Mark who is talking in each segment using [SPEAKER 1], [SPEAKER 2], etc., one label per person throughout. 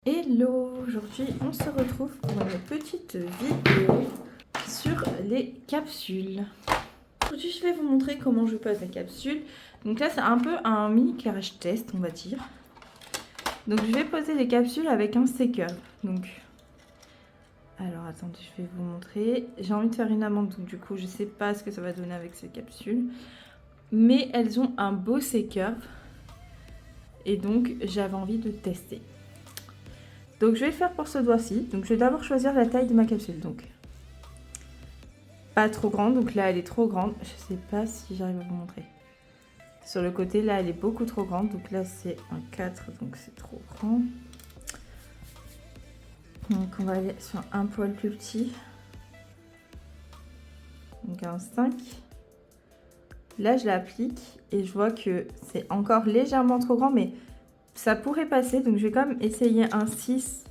[SPEAKER 1] Hello, aujourd'hui on se retrouve pour une petite vidéo sur les capsules. Aujourd'hui je vais vous montrer comment je pose les capsules. Donc là c'est un peu un mini crash test on va dire. Donc je vais poser les capsules avec un séqueur. Donc alors attendez, je vais vous montrer. J'ai envie de faire une amande donc du coup je sais pas ce que ça va donner avec ces capsules. Mais elles ont un beau séqueur et donc j'avais envie de tester. Donc je vais le faire pour ce doigt-ci. Donc je vais d'abord choisir la taille de ma capsule. Donc pas trop grande. Donc là elle est trop grande. Je sais pas si j'arrive à vous montrer. Sur le côté là elle est beaucoup trop grande. Donc là c'est un 4. Donc c'est trop grand. Donc on va aller sur un poil plus petit. Donc un 5. Là je l'applique et je vois que c'est encore légèrement trop grand. Mais ça pourrait passer. Donc je vais quand même essayer un 6.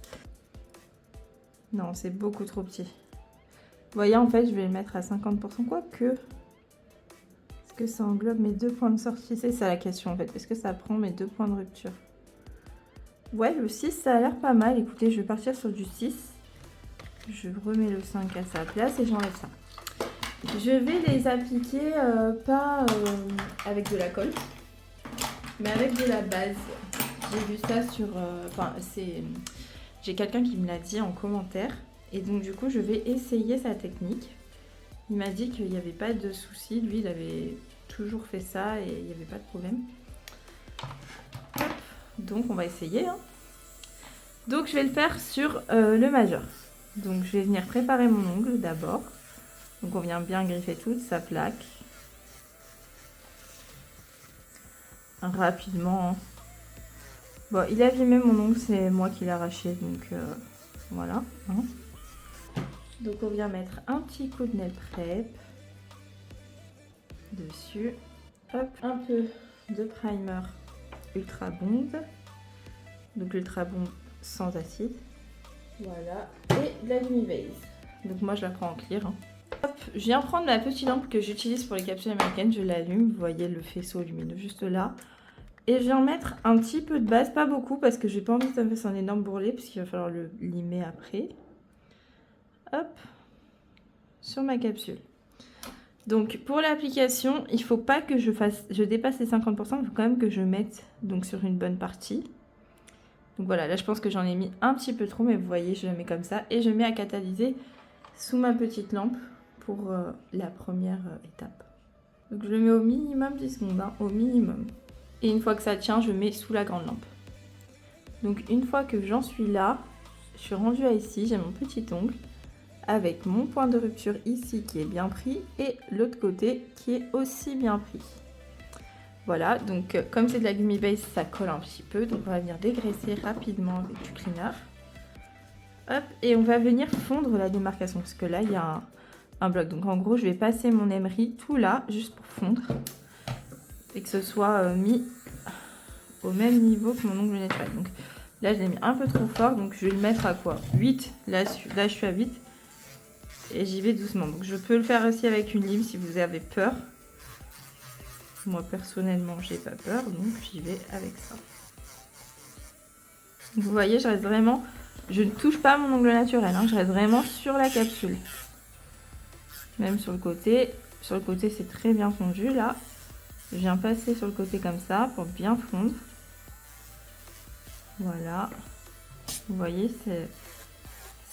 [SPEAKER 1] Non c'est beaucoup trop petit. Vous voyez, en fait, je vais le mettre à 50%. Quoique, est-ce que ça englobe mes 2 points de sortie? C'est ça la question, en fait. Est-ce que ça prend mes 2 points de rupture? Ouais, le 6, ça a l'air pas mal. Écoutez, je vais partir sur du 6. Je remets le 5 à sa place et j'enlève ça. Je vais les appliquer pas avec de la colle, mais avec de la base. J'ai vu ça sur... j'ai quelqu'un qui me l'a dit en commentaire. Et donc du coup je vais essayer sa technique. Il m'a dit qu'il n'y avait pas de souci. Lui il avait toujours fait ça et il n'y avait pas de problème. Hop. Donc on va essayer. Donc je vais le faire sur le majeur. Donc je vais venir préparer mon ongle d'abord. Donc on vient bien griffer toute sa plaque. Rapidement. Bon, il a abîmé mon ongle, c'est moi qui l'ai arraché. Donc voilà. Donc on vient mettre un petit coup de nail prep dessus. Hop, un peu de primer Ultra Bond. Donc l'Ultra Bond sans acide. Voilà. Et de la Lumi Base. Donc moi je la prends en clear. Hop, je viens prendre ma petite lampe que j'utilise pour les capsules américaines. Je l'allume, vous voyez le faisceau lumineux juste là. Et je viens mettre un petit peu de base, pas beaucoup parce que j'ai pas envie que ça me fasse un énorme bourrelet parce qu'il va falloir le limer après. Hop, sur ma capsule. Donc pour l'application, il ne faut pas que je dépasse les 50%, il faut quand même que je mette donc sur une bonne partie. Donc voilà, là je pense que j'en ai mis un petit peu trop, mais vous voyez, je le mets comme ça. Et je mets à catalyser sous ma petite lampe pour la première étape. Donc je le mets au minimum 10 secondes, au minimum. Et une fois que ça tient, je mets sous la grande lampe. Donc une fois que j'en suis là, je suis rendue à ici, j'ai mon petit ongle. Avec mon point de rupture ici qui est bien pris et l'autre côté qui est aussi bien pris. Voilà, donc comme c'est de la Gummy Base, ça colle un petit peu. Donc on va venir dégraisser rapidement avec du cleaner. Hop, et on va venir fondre la démarcation parce que là il y a un bloc. Donc en gros, je vais passer mon emery tout là, juste pour fondre. Et que ce soit mis au même niveau que mon ongle naturel. Donc là je l'ai mis un peu trop fort, donc je vais le mettre à quoi? 8, là je suis à 8. Et j'y vais doucement. Donc je peux le faire aussi avec une lime si vous avez peur. Moi personnellement j'ai pas peur, donc j'y vais avec ça. Vous voyez, je reste vraiment... Je ne touche pas mon ongle naturel, je reste vraiment sur la capsule. Même sur le côté. Sur le côté c'est très bien fondu là. Je viens passer sur le côté comme ça pour bien fondre. Voilà. Vous voyez,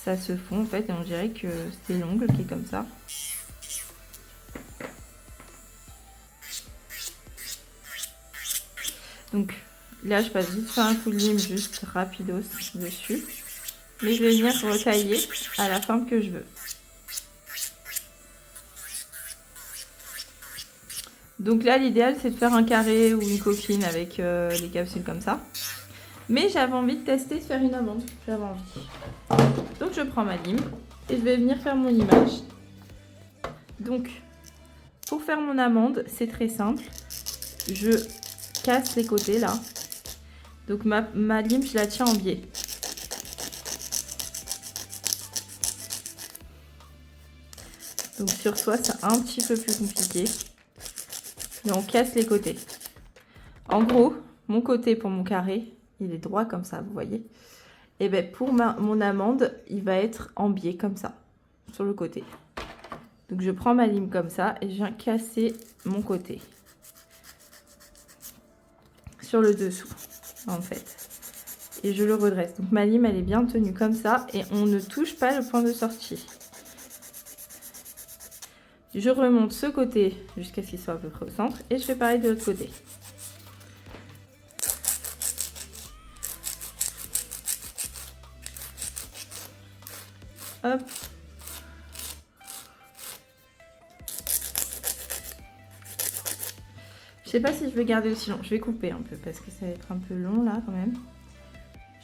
[SPEAKER 1] ça se fond en fait et on dirait que c'est l'ongle qui est comme ça. Donc là je passe vite faire un coup de lime juste rapidos dessus. Mais je vais venir retailler à la forme que je veux. Donc là l'idéal c'est de faire un carré ou une coquine avec les capsules comme ça. Mais j'avais envie de tester de faire une amande. J'avais envie. Donc je prends ma lime et je vais venir faire mon image. Donc pour faire mon amande c'est très simple. Je casse les côtés là. Donc ma lime je la tiens en biais. Donc sur soi c'est un petit peu plus compliqué. Mais on casse les côtés. En gros, mon côté pour mon carré, il est droit comme ça, vous voyez. Et bien pour mon amande, il va être en biais comme ça, sur le côté. Donc je prends ma lime comme ça et je viens casser mon côté. Sur le dessous, en fait. Et je le redresse. Donc ma lime, elle est bien tenue comme ça et on ne touche pas le point de sortie. Je remonte ce côté jusqu'à ce qu'il soit à peu près au centre et je fais pareil de l'autre côté. Hop. Je sais pas si je vais garder aussi long. Je vais couper un peu parce que ça va être un peu long là quand même.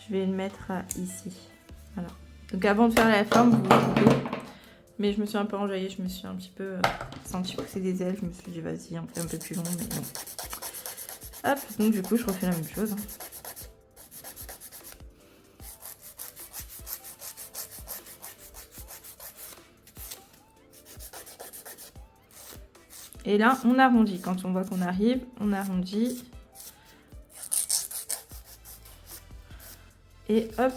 [SPEAKER 1] Je vais le mettre ici. Voilà. Donc avant de faire la forme, vous coupez. Mais je me suis un peu enjaillée, je me suis un petit peu senti pousser des ailes. Je me suis dit vas-y, un peu plus long, mais non. Hop, donc du coup je refais la même chose. Et là, on arrondit. Quand on voit qu'on arrive, on arrondit. Et hop.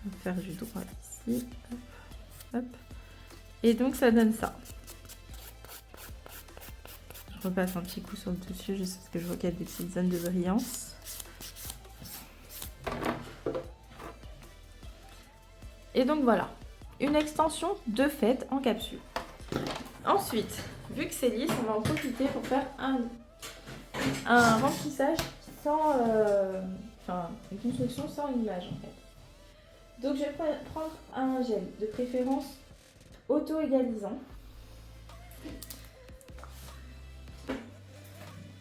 [SPEAKER 1] On va faire du droit ici. Hop, hop. Et donc, ça donne ça. Je repasse un petit coup sur le dessus, juste parce que je vois qu'il y a des petites zones de brillance. Et donc, voilà. Une extension de fait en capsule. Ensuite, vu que c'est lisse, on va en profiter pour faire un remplissage sans... enfin, une construction sans image, en fait. Donc, je vais prendre un gel, de préférence auto-égalisant.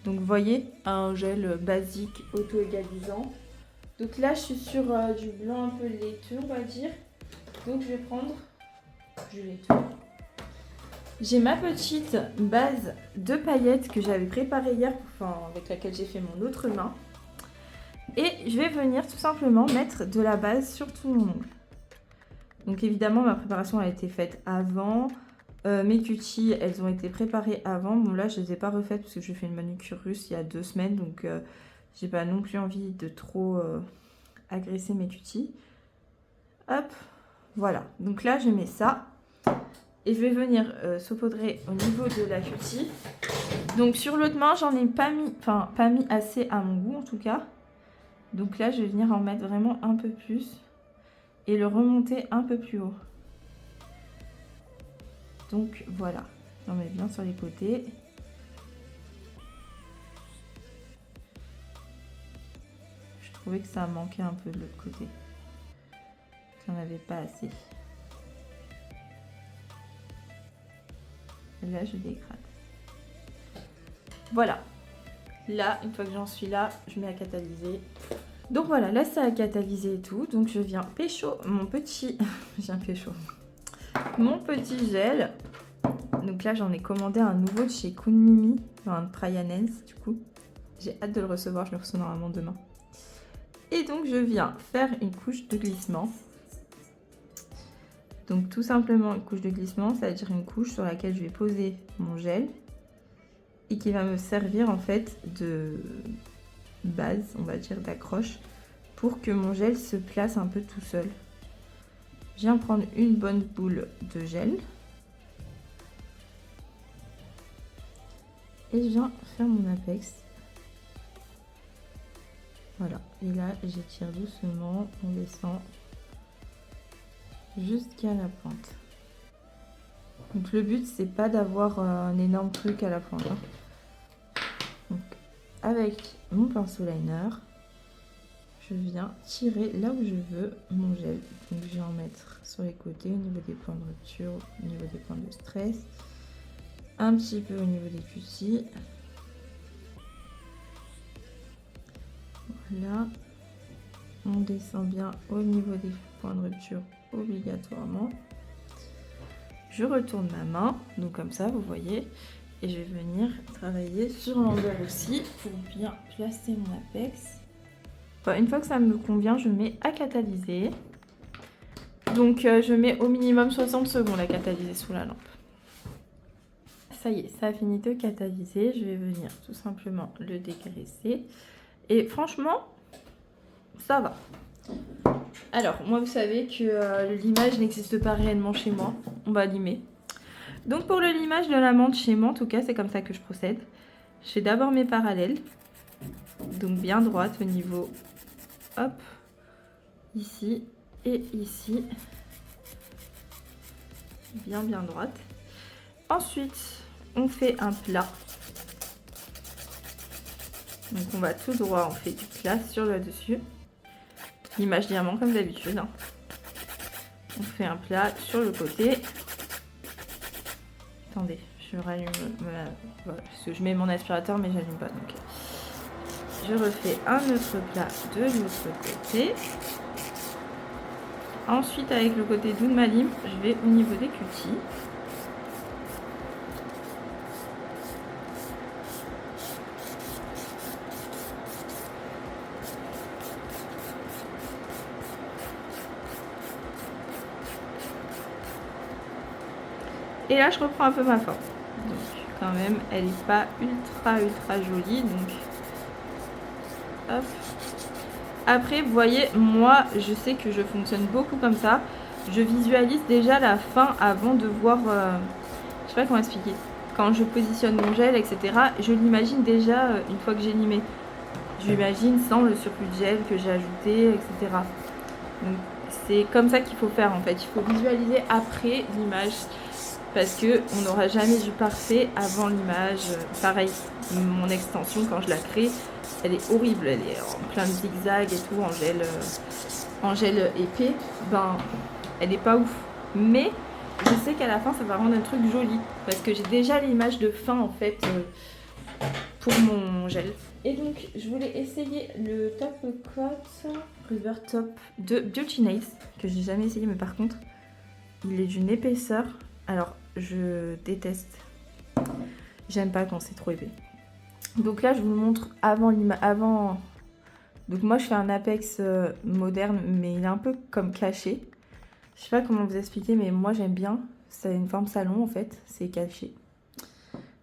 [SPEAKER 1] Donc, vous voyez, un gel basique auto-égalisant. Donc là, je suis sur du blanc un peu laiteux, on va dire. Donc, je vais prendre du laiteux. J'ai ma petite base de paillettes que j'avais préparée hier, enfin, avec laquelle j'ai fait mon autre main. Et je vais venir tout simplement mettre de la base sur tout mon ongle. Donc évidemment, ma préparation a été faite avant. Mes cuties, elles ont été préparées avant. Bon là, je ne les ai pas refaites parce que j'ai fait une manucure russe il y a 2 semaines. Donc j'ai pas non plus envie de trop agresser mes cuties. Hop, voilà. Donc là, je mets ça. Et je vais venir saupoudrer au niveau de la cutie. Donc sur l'autre main, j'en ai pas mis assez à mon goût en tout cas. Donc là, je vais venir en mettre vraiment un peu plus. Et le remonter un peu plus haut. Donc voilà. J'en mets bien sur les côtés. Je trouvais que ça manquait un peu de l'autre côté. J'en avais pas assez. Et là, je dégrade. Voilà. Là, une fois que j'en suis là, je mets à catalyser. Donc voilà, là, ça a catalysé et tout. Donc je viens pécho mon petit... Mon petit gel. Donc là, j'en ai commandé un nouveau de chez Kunmimi. Enfin, un Tryanens, du coup. J'ai hâte de le recevoir. Je le reçois normalement demain. Et donc, je viens faire une couche de glissement. Donc tout simplement une couche de glissement, c'est-à-dire une couche sur laquelle je vais poser mon gel et qui va me servir en fait de base, on va dire d'accroche, pour que mon gel se place un peu tout seul. Je viens prendre une bonne boule de gel et je viens faire mon apex. Voilà, et là j'étire doucement, on descend jusqu'à la pointe. Donc le but c'est pas d'avoir un énorme truc à la pointe. Hein. Donc avec mon pinceau liner, je viens tirer là où je veux mon gel. Donc je vais en mettre sur les côtés au niveau des points de rupture, au niveau des points de stress, un petit peu au niveau des cutis. Voilà, on descend bien au niveau des points de rupture obligatoirement. Je retourne ma main, donc comme ça vous voyez, et je vais venir travailler sur l'envers aussi pour bien placer mon apex. Enfin, une fois que ça me convient, je mets à catalyser. Donc je mets au minimum 60 secondes à catalyser sous la lampe. Ça y est, ça a fini de catalyser. Je vais venir tout simplement le dégraisser. Et franchement, ça va. Alors, moi, vous savez que le limage n'existe pas réellement chez moi. On va limer. Donc, pour le limage de l'amande chez moi, en tout cas, c'est comme ça que je procède. Je fais d'abord mes parallèles. Donc, bien droite au niveau, hop, ici et ici. Bien droite. Ensuite, on fait un plat. Donc, on va tout droit, on fait du plat sur le dessus. L'image diamant comme d'habitude. On fait un plat sur le côté. Attendez, je rallume. Voilà, parce que je mets mon aspirateur, mais j'allume pas. Donc, je refais un autre plat de l'autre côté. Ensuite, avec le côté doux de ma lime, je vais au niveau des cutis. Et là, je reprends un peu ma forme. Donc, quand même, elle n'est pas ultra jolie. Donc, hop. Après, vous voyez, moi, je sais que je fonctionne beaucoup comme ça. Je visualise déjà la fin avant de voir... je sais pas comment expliquer. Quand je positionne mon gel, etc., je l'imagine déjà une fois que j'ai limé. Je l'imagine sans le surplus de gel que j'ai ajouté, etc. Donc, c'est comme ça qu'il faut faire, en fait. Il faut visualiser après l'image. Parce qu'on n'aura jamais du parfait avant l'image. Pareil, mon extension, quand je la crée, elle est horrible. Elle est en plein de zigzags et tout, en gel épais. Ben, elle n'est pas ouf. Mais je sais qu'à la fin, ça va rendre un truc joli. Parce que j'ai déjà l'image de fin, en fait, pour mon gel. Et donc, je voulais essayer le Top Coat Rubber Top de Beauty Nails, que j'ai jamais essayé, mais par contre, il est d'une épaisseur... Alors, je déteste. J'aime pas quand c'est trop épais. Donc là, je vous montre avant. Donc moi, je fais un Apex moderne, mais il est un peu comme caché. Je sais pas comment vous expliquer, mais moi, j'aime bien. C'est une forme salon, en fait. C'est caché.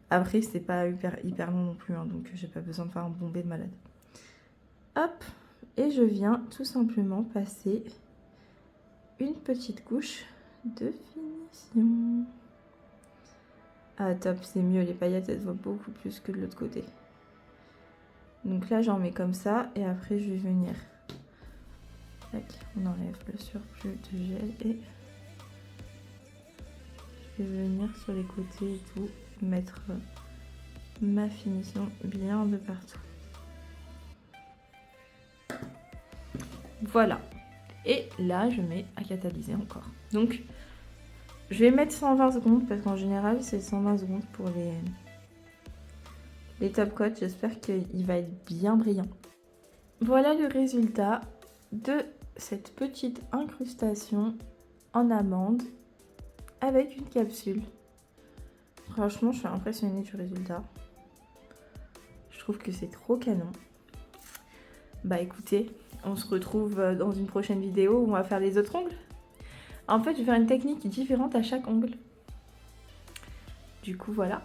[SPEAKER 1] Après, c'est pas hyper long non plus, hein, donc j'ai pas besoin de faire un bombé de malade. Hop. Et je viens tout simplement passer une petite couche de finition. Ah top, c'est mieux, les paillettes elles voient beaucoup plus que de l'autre côté. Donc là j'en mets comme ça et après je vais venir. Tac, on enlève le surplus de gel et je vais venir sur les côtés et tout, mettre ma finition bien de partout. Voilà. Et là je mets à catalyser encore. Donc je vais mettre 120 secondes parce qu'en général c'est 120 secondes pour les top coats. J'espère qu'il va être bien brillant. Voilà le résultat de cette petite incrustation en amande avec une capsule. Franchement, je suis impressionnée du résultat. Je trouve que c'est trop canon. Bah écoutez, on se retrouve dans une prochaine vidéo où on va faire les autres ongles. En fait, je vais faire une technique différente à chaque ongle. Du coup, voilà.